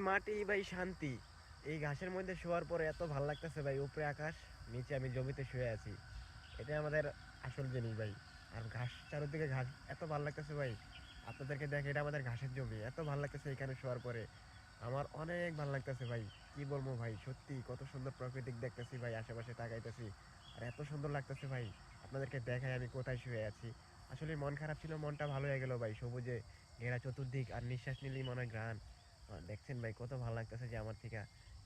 মাটি ভাই শান্তি। এই ঘাসের মধ্যে শোয়ার পরে এত ভালো লাগতেছে ভাই, উপরে আকাশ, নিচে আমি জমিতে শুয়ে আছি। এটা আমাদের আসল জিনিস ভাই। আর ঘাস, চারদিকে ঘাস, এত ভালো লাগতেছে ভাই। আপনাদেরকে দেখে, এটা আমাদের ঘাসের জমি, এত ভালো লাগতেছে এখানে শোয়ার পরে। আমার অনেক ভালো লাগতেছে ভাই। কি বলবো ভাই, সত্যি কত সুন্দর প্রাকৃতিক দেখতেছি ভাই, আশেপাশে তাকাইতেছি আর এত সুন্দর লাগতেছে ভাই। আপনাদেরকে দেখাই আমি কোথায় শুয়ে আছি। আসলে মন খারাপ ছিল, মনটা ভালো হয়ে গেল ভাই। সবুজে ঘেরা চতুর্দিক, আর নিঃশ্বাস নিলেই মনে হয় ঘ্রাণ। দেখছেন ভাই কত ভালো লাগতেছে যে আমার থেকে।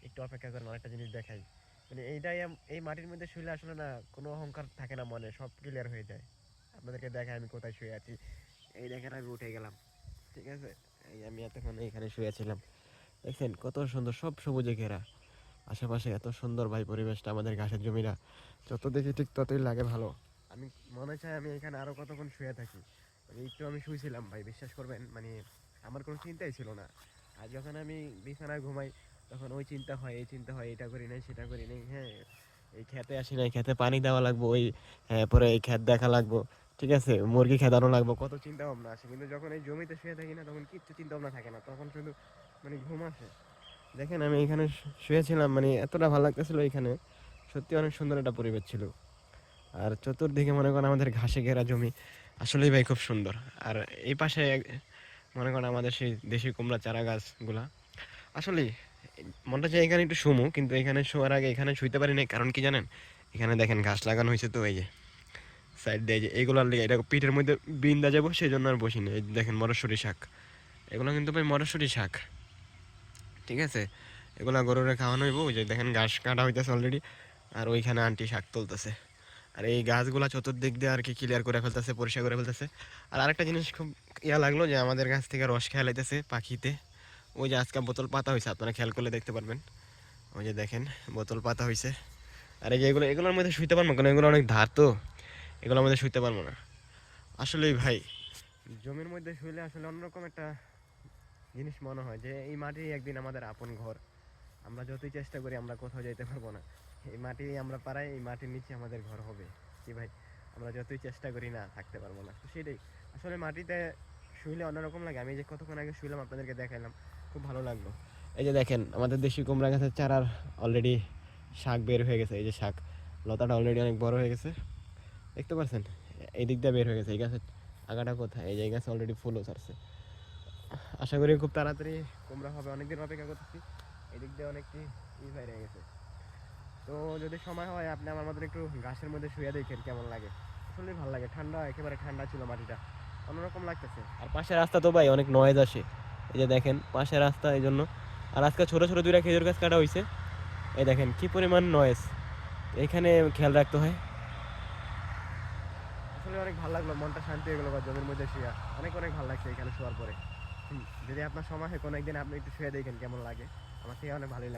একটু অপেক্ষা করেন, আরেকটা জিনিস দেখাই। মানে এইটাই এই মাটির মধ্যে শুইলে আসলে না কোনো অহংকার থাকে না মনে, সব ক্লিয়ার হয়ে যায়। আপনাদেরকে দেখাই আমি কোথায় শুয়ে আছি। এই দেখেন আমি উঠে গেলাম, ঠিক আছে। এই আমি এতক্ষণ এখানে শুয়েছিলাম। দেখছেন কত সুন্দর, সব সবুজে ঘেরা, আশেপাশে এত সুন্দর ভাই পরিবেশটা। আমাদের ঘাসের জমিটা যত দেখি ঠিক ততই লাগে ভালো। আমি মনে চাই আমি এখানে আরো কতক্ষণ শুয়ে থাকি। মানে একটু আমি শুয়েছিলাম ভাই, বিশ্বাস করবেন, মানে আমার কোনো চিন্তাই ছিল না। আর যখন আমি বিছানায় ঘুমাই, তখন ওই চিন্তা হয়, এই চিন্তা হয়, এটা করি নাই, সেটা করি নাই, হ্যাঁ এই খেতে আসি নাই, খেতে পানি দেওয়া লাগবো, ওই হ্যাঁ পরে এই খেত দেখা লাগবো, ঠিক আছে, মুরগি খেদানো লাগবো, কত চিন্তা ভাবনা আসে। কিন্তু যখন এই জমিতে শুয়ে থাকি না, তখন কিচ্ছু চিন্তা ভাবনা থাকে না, তখন শুধু মানে ঘুম আসে। দেখেন আমি এখানে শুয়েছিলাম, মানে এতটা ভালো লাগতেছিল এখানে। সত্যি অনেক সুন্দর একটা পরিবেশ ছিল। আর চতুর্দিকে মনে করেন আমাদের ঘাসে ঘেরা জমি, আসলেই ভাই খুব সুন্দর। আর এই পাশে মনে করেন আমাদের সেই দেশি কুমড়া চারা গাছগুলা। আসলে মনটা চাই এখানে একটু শুমু, কিন্তু এখানে শোয়ার আগে এখানে শুইতে পারি না, কারণ কি জানেন? এখানে দেখেন ঘাস লাগানো হয়েছে, তো এই যে সাইড দিয়ে যে এইগুলার লেগে এটা পিঠের মধ্যে বিন্দা যাবো, সেই জন্য আর বসি না। এই দেখেন মটরশুঁটি শাক, এগুলো কিন্তু ভাই মটরশুঁটি শাক, ঠিক আছে। এগুলা গরুরে খাওয়ানো হইব। ওই যে দেখেন ঘাস কাটা হইতেছে অলরেডি, আর ওইখানে আন্টি শাক তুলতেছে। আর এই গাছগুলা চতুর্দিক দিয়ে আর কি ক্লিয়ার করে ফেলতেছে, পরিষ্কার করে ফেলতেছে। আর আরেকটা জিনিস খুব ইয়া লাগলো, যে আমাদের গাছ থেকে রস খেয়া লাইতেছে পাখিতে। ওই যে আজকে বোতল পাতা হয়েছে, আপনারা খেয়াল করলে দেখতে পারবেন। ওই যে দেখেন বোতল পাতা হয়েছে। আর এই যে এগুলো, এগুলোর মধ্যে শুইতে পারবো কেন? এগুলো অনেক ধার তো, এগুলোর মধ্যে শুইতে পারবো না। আসলেই ভাই, জমির মধ্যে শুইলে আসলে অন্যরকম একটা জিনিস মনে হয়, যে এই মাটি একদিন আমাদের আপন ঘর। আমরা যতই চেষ্টা করি আমরা কোথাও যেতে পারবো না। এই মাটি আমরা পাড়াই, এই মাটির নিচে আমাদের ঘর হবে। কি ভাই, আমরা যতই চেষ্টা করি না, থাকতে পারবো না। তো সেটাই, আসলে মাটিতে শুইলে অন্যরকম লাগে। আমি যে কতক্ষণ আগে শুইলাম, আপনাদেরকে দেখাইলাম, খুব ভালো লাগলো। এই যে দেখেন আমাদের দেশি কুমড়া গাছের চারার অলরেডি শাক বের হয়ে গেছে। এই যে শাক লতাটা অলরেডি অনেক বড় হয়ে গেছে, দেখতে পাচ্ছেন? এই দিক দিয়ে বের হয়ে গেছে। এই গাছের আগাটা কোথায়? এই যে এই গাছে অলরেডি ফুলও ছাড়ছে। আশা করি খুব তাড়াতাড়ি কুমড়া হবে, অনেকদিন অপেক্ষা করতেছি। এই দিক দিয়ে অনেকটি বাইরে গেছে। তো যদি সময় হয়, আপনি আমার মতন একটু ঘাসের মধ্যে শুয়ে দেখেন কেমন লাগে। আসলে ভালো লাগে, ঠান্ডা, একেবারে ঠান্ডা ছিল মাটিটা, অন্যরকম লাগতেছে। আর পাশে রাস্তা তো ভাই অনেক নয়েজ আসে, এই যে দেখেন পাশে রাস্তা, এই জন্য। আর আজকে ছোট ছোট দুইটা খেজুর গাছ কাটা হয়েছে, এই দেখেন কি পরিমাণ নয়েজ, এখানে খেয়াল রাখতে হয়। আসলে অনেক ভালো লাগলো, মনটা শান্তি হয়ে গেলো বা জমির মধ্যে শুয়ে। অনেক অনেক ভালো লাগছে এখানে শোয়ার পরে। যদি আপনার সময় হয় কোনো একদিন, আপনি একটু শুয়ে দেখেন কেমন লাগে। আমার থেকে অনেক ভালোই লাগে।